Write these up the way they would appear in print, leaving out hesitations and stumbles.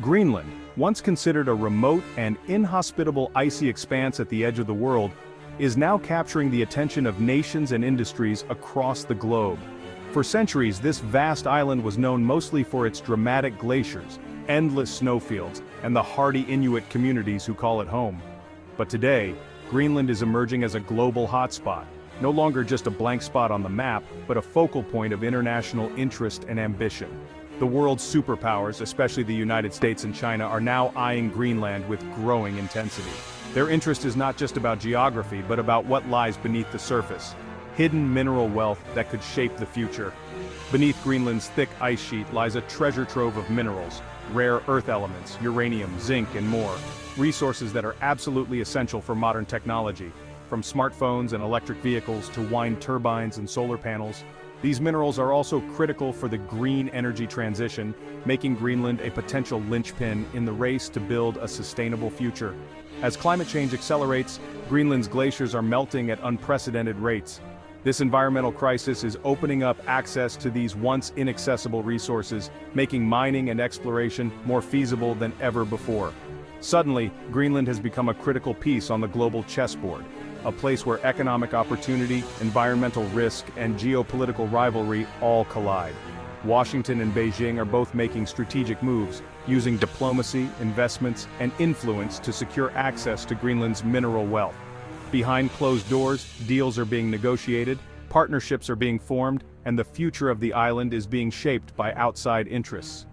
Greenland, once considered a remote and inhospitable icy expanse at the edge of the world, is now capturing the attention of nations and industries across the globe. For centuries, this vast island was known mostly for its dramatic glaciers, endless snowfields, and the hardy Inuit communities who call it home. But today, Greenland is emerging as a global hotspot, no longer just a blank spot on the map, but a focal point of international interest and ambition. The world's superpowers, especially the United States and China, are now eyeing Greenland with growing intensity. Their interest is not just about geography, but about what lies beneath the surface. Hidden mineral wealth that could shape the future. Beneath Greenland's thick ice sheet lies a treasure trove of minerals, rare earth elements, uranium, zinc, and more. Resources that are absolutely essential for modern technology. From smartphones and electric vehicles to wind turbines and solar panels, these minerals are also critical for the green energy transition, making Greenland a potential linchpin in the race to build a sustainable future. As climate change accelerates, Greenland's glaciers are melting at unprecedented rates. This environmental crisis is opening up access to these once inaccessible resources, making mining and exploration more feasible than ever before. Suddenly, Greenland has become a critical piece on the global chessboard, a place where economic opportunity, environmental risk, and geopolitical rivalry all collide. Washington and Beijing are both making strategic moves, using diplomacy, investments, and influence to secure access to Greenland's mineral wealth. Behind closed doors, deals are being negotiated, partnerships are being formed, and the future of the island is being shaped by outside interests.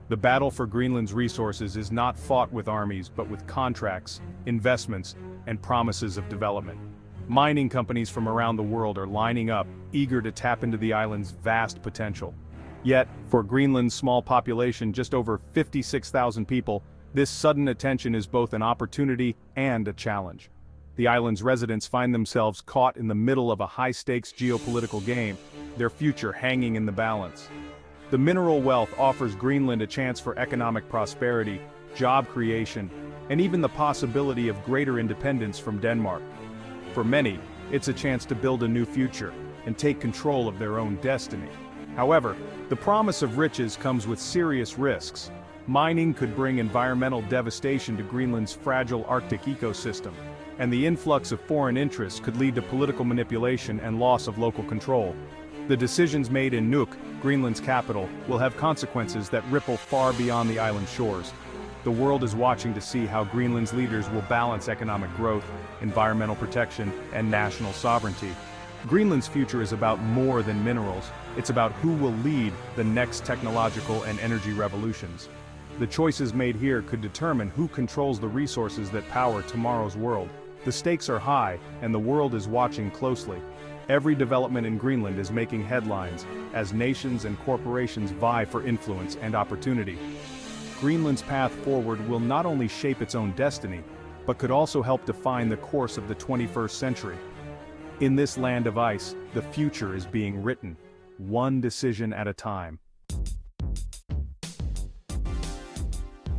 The battle for Greenland's resources is not fought with armies but with contracts, investments, and promises of development. Mining companies from around the world are lining up, eager to tap into the island's vast potential. Yet, for Greenland's small population, just over 56,000 people, this sudden attention is both an opportunity and a challenge. The island's residents find themselves caught in the middle of a high-stakes geopolitical game, their future hanging in the balance. The mineral wealth offers Greenland a chance for economic prosperity, job creation, and even the possibility of greater independence from Denmark. For many, it's a chance to build a new future and take control of their own destiny. However, the promise of riches comes with serious risks. Mining could bring environmental devastation to Greenland's fragile Arctic ecosystem, and the influx of foreign interests could lead to political manipulation and loss of local control. The decisions made in Nuuk, Greenland's capital, will have consequences that ripple far beyond the island's shores. The world is watching to see how Greenland's leaders will balance economic growth, environmental protection, and national sovereignty. Greenland's future is about more than minerals. It's about who will lead the next technological and energy revolutions. The choices made here could determine who controls the resources that power tomorrow's world. The stakes are high, and the world is watching closely. Every development in Greenland is making headlines, as nations and corporations vie for influence and opportunity. Greenland's path forward will not only shape its own destiny, but could also help define the course of the 21st century. In this land of ice, the future is being written, one decision at a time.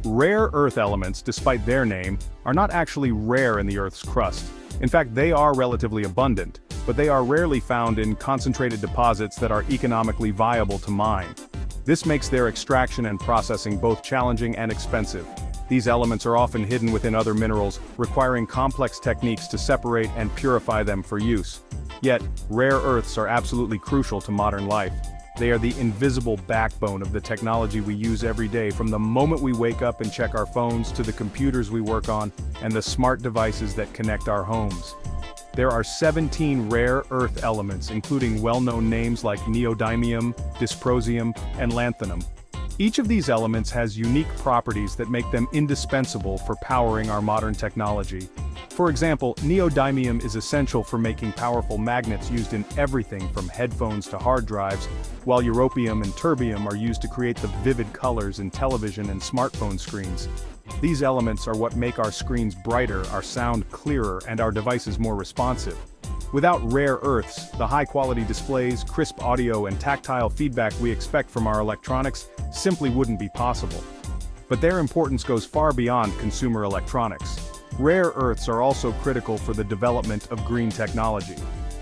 Rare earth elements, despite their name, are not actually rare in the Earth's crust. In fact, they are relatively abundant, but they are rarely found in concentrated deposits that are economically viable to mine. This makes their extraction and processing both challenging and expensive. These elements are often hidden within other minerals, requiring complex techniques to separate and purify them for use. Yet, rare earths are absolutely crucial to modern life. They are the invisible backbone of the technology we use every day, from the moment we wake up and check our phones to the computers we work on and the smart devices that connect our homes. There are 17 rare earth elements, including well-known names like neodymium, dysprosium, and lanthanum. Each of these elements has unique properties that make them indispensable for powering our modern technology. For example, neodymium is essential for making powerful magnets used in everything from headphones to hard drives, while europium and terbium are used to create the vivid colors in television and smartphone screens. These elements are what make our screens brighter, our sound clearer, and our devices more responsive. Without rare earths, the high-quality displays, crisp audio, and tactile feedback we expect from our electronics simply wouldn't be possible. But their importance goes far beyond consumer electronics. Rare earths are also critical for the development of green technology.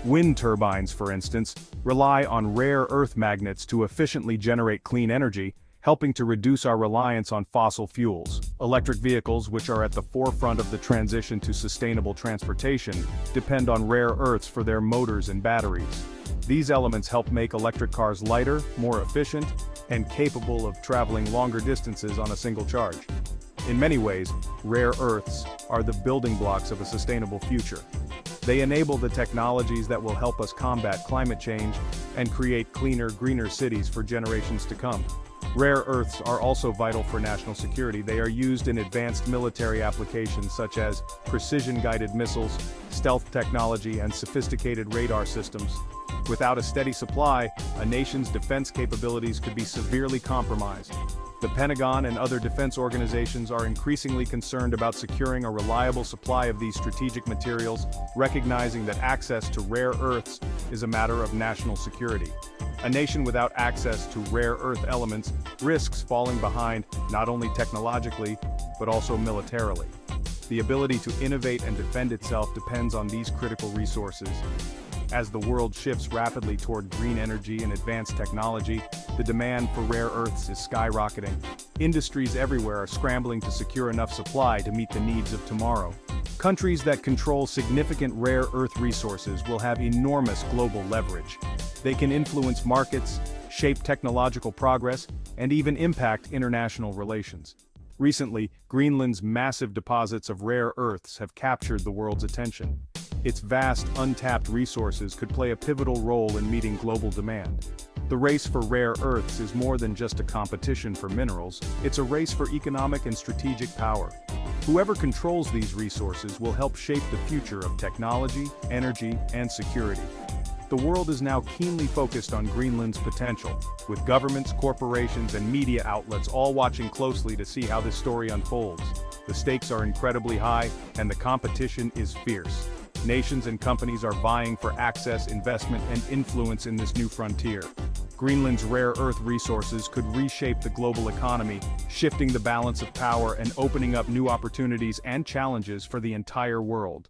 Wind turbines, for instance, rely on rare earth magnets to efficiently generate clean energy, helping to reduce our reliance on fossil fuels. Electric vehicles, which are at the forefront of the transition to sustainable transportation, depend on rare earths for their motors and batteries. These elements help make electric cars lighter, more efficient, and capable of traveling longer distances on a single charge. In many ways, rare earths are the building blocks of a sustainable future. They enable the technologies that will help us combat climate change and create cleaner, greener cities for generations to come. Rare earths are also vital for national security. They are used in advanced military applications such as precision-guided missiles, stealth technology, and sophisticated radar systems. Without a steady supply, a nation's defense capabilities could be severely compromised. The Pentagon and other defense organizations are increasingly concerned about securing a reliable supply of these strategic materials, recognizing that access to rare earths is a matter of national security. A nation without access to rare earth elements risks falling behind not only technologically, but also militarily. The ability to innovate and defend itself depends on these critical resources. As the world shifts rapidly toward green energy and advanced technology, the demand for rare earths is skyrocketing. Industries everywhere are scrambling to secure enough supply to meet the needs of tomorrow. Countries that control significant rare earth resources will have enormous global leverage. They can influence markets, shape technological progress, and even impact international relations. Recently, Greenland's massive deposits of rare earths have captured the world's attention. Its vast, untapped resources could play a pivotal role in meeting global demand. The race for rare earths is more than just a competition for minerals, it's a race for economic and strategic power. Whoever controls these resources will help shape the future of technology, energy, and security. The world is now keenly focused on Greenland's potential, with governments, corporations, and media outlets all watching closely to see how this story unfolds. The stakes are incredibly high, and the competition is fierce. Nations and companies are vying for access, investment, and influence in this new frontier. Greenland's rare earth resources could reshape the global economy, shifting the balance of power and opening up new opportunities and challenges for the entire world.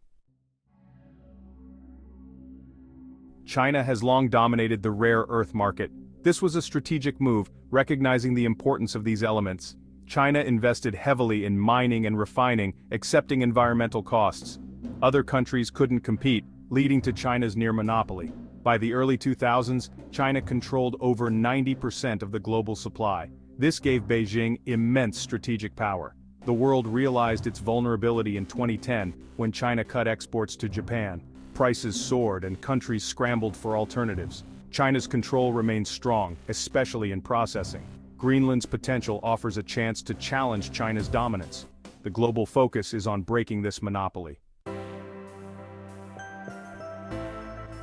China has long dominated the rare earth market. This was a strategic move, recognizing the importance of these elements. China invested heavily in mining and refining, accepting environmental costs. Other countries couldn't compete, leading to China's near monopoly. By the early 2000s, China controlled over 90% of the global supply. This gave Beijing immense strategic power. The world realized its vulnerability in 2010, when China cut exports to Japan. Prices soared and countries scrambled for alternatives. China's control remains strong, especially in processing. Greenland's potential offers a chance to challenge China's dominance. The global focus is on breaking this monopoly.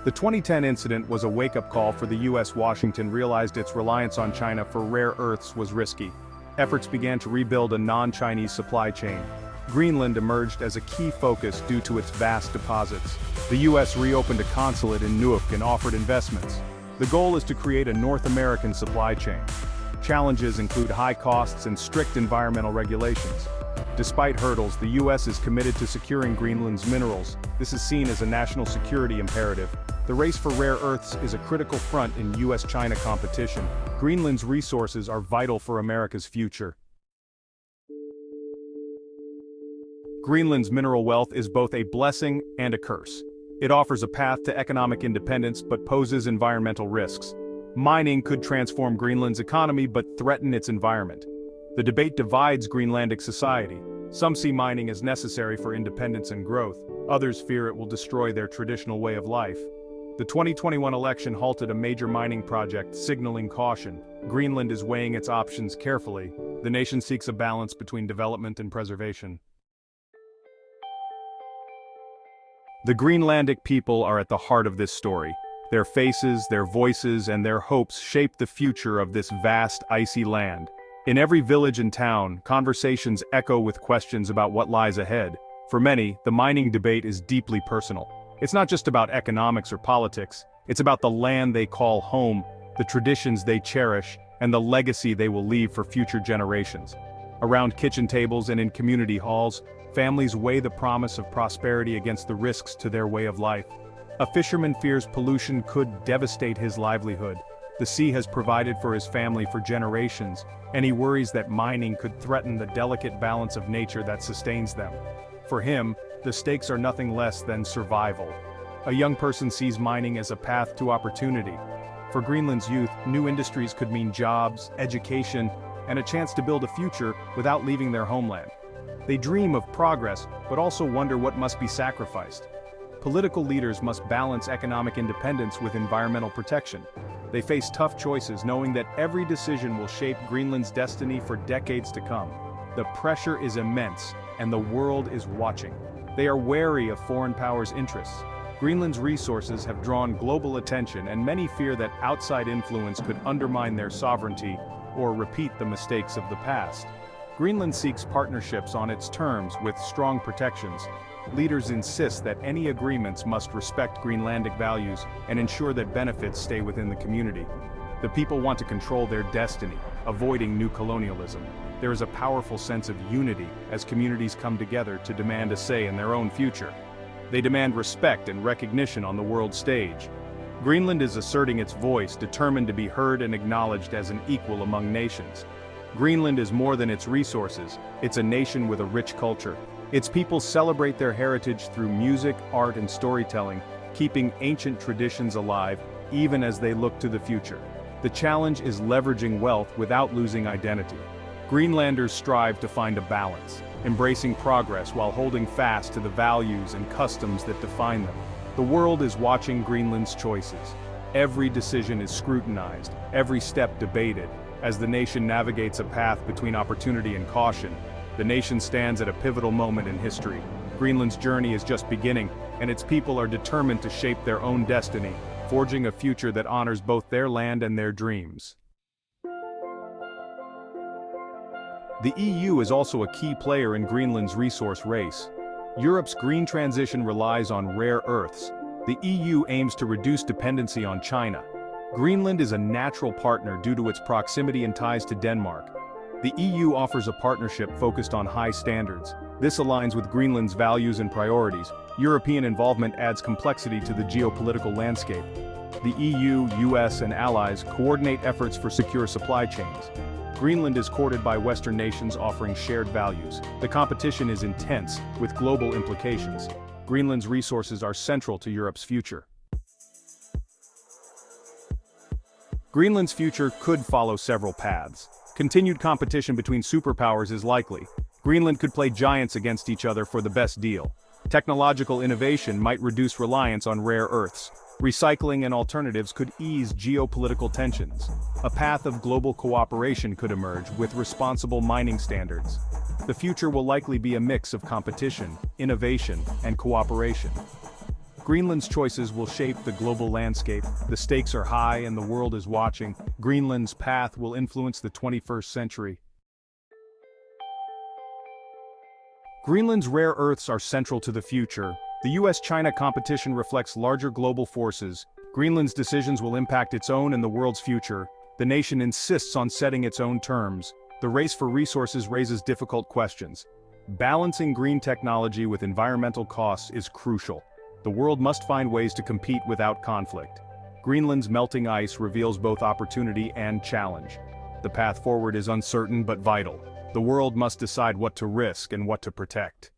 The 2010 incident was a wake-up call for the U.S. Washington realized its reliance on China for rare earths was risky. Efforts began to rebuild a non-Chinese supply chain. Greenland emerged as a key focus due to its vast deposits. The U.S. reopened a consulate in Nuuk and offered investments. The goal is to create a North American supply chain. Challenges include high costs and strict environmental regulations. Despite hurdles, the U.S. is committed to securing Greenland's minerals. This is seen as a national security imperative. The race for rare earths is a critical front in U.S.-China competition. Greenland's resources are vital for America's future. Greenland's mineral wealth is both a blessing and a curse. It offers a path to economic independence but poses environmental risks. Mining could transform Greenland's economy but threaten its environment. The debate divides Greenlandic society. Some see mining as necessary for independence and growth. Others fear it will destroy their traditional way of life. The 2021 election halted a major mining project, signaling caution. Greenland is weighing its options carefully. The nation seeks a balance between development and preservation. The Greenlandic people are at the heart of this story. Their faces, their voices, and their hopes shape the future of this vast, icy land. In every village and town, conversations echo with questions about what lies ahead. For many, the mining debate is deeply personal. It's not just about economics or politics, it's about the land they call home, the traditions they cherish, and the legacy they will leave for future generations. Around kitchen tables and in community halls, families weigh the promise of prosperity against the risks to their way of life. A fisherman fears pollution could devastate his livelihood. The sea has provided for his family for generations, and he worries that mining could threaten the delicate balance of nature that sustains them. For him, the stakes are nothing less than survival. A young person sees mining as a path to opportunity. For Greenland's youth, new industries could mean jobs, education, and a chance to build a future without leaving their homeland. They dream of progress, but also wonder what must be sacrificed. Political leaders must balance economic independence with environmental protection. They face tough choices, knowing that every decision will shape Greenland's destiny for decades to come. The pressure is immense, and the world is watching. They are wary of foreign powers' interests. Greenland's resources have drawn global attention, and many fear that outside influence could undermine their sovereignty or repeat the mistakes of the past. Greenland seeks partnerships on its terms with strong protections. Leaders insist that any agreements must respect Greenlandic values and ensure that benefits stay within the community. The people want to control their destiny, avoiding new colonialism. There is a powerful sense of unity as communities come together to demand a say in their own future. They demand respect and recognition on the world stage. Greenland is asserting its voice, determined to be heard and acknowledged as an equal among nations. Greenland is more than its resources, it's a nation with a rich culture. Its people celebrate their heritage through music, art, and storytelling, keeping ancient traditions alive even as they look to the future. The challenge is leveraging wealth without losing identity. Greenlanders strive to find a balance, embracing progress while holding fast to the values and customs that define them. The world is watching Greenland's choices. Every decision is scrutinized, every step debated. As the nation navigates a path between opportunity and caution, the nation stands at a pivotal moment in history. Greenland's journey is just beginning, and its people are determined to shape their own destiny, forging a future that honors both their land and their dreams. The EU is also a key player in Greenland's resource race. Europe's green transition relies on rare earths. The EU aims to reduce dependency on China. Greenland is a natural partner due to its proximity and ties to Denmark. The EU offers a partnership focused on high standards. This aligns with Greenland's values and priorities. European involvement adds complexity to the geopolitical landscape. The EU, US, and allies coordinate efforts for secure supply chains. Greenland is courted by Western nations offering shared values. The competition is intense, with global implications. Greenland's resources are central to Europe's future. Greenland's future could follow several paths. Continued competition between superpowers is likely. Greenland could play giants against each other for the best deal. Technological innovation might reduce reliance on rare earths. Recycling and alternatives could ease geopolitical tensions. A path of global cooperation could emerge with responsible mining standards. The future will likely be a mix of competition, innovation, and cooperation. Greenland's choices will shape the global landscape. The stakes are high and the world is watching. Greenland's path will influence the 21st century. Greenland's rare earths are central to the future. The US-China competition reflects larger global forces. Greenland's decisions will impact its own and the world's future. The nation insists on setting its own terms. The race for resources raises difficult questions. Balancing green technology with environmental costs is crucial. The world must find ways to compete without conflict. Greenland's melting ice reveals both opportunity and challenge. The path forward is uncertain but vital. The world must decide what to risk and what to protect.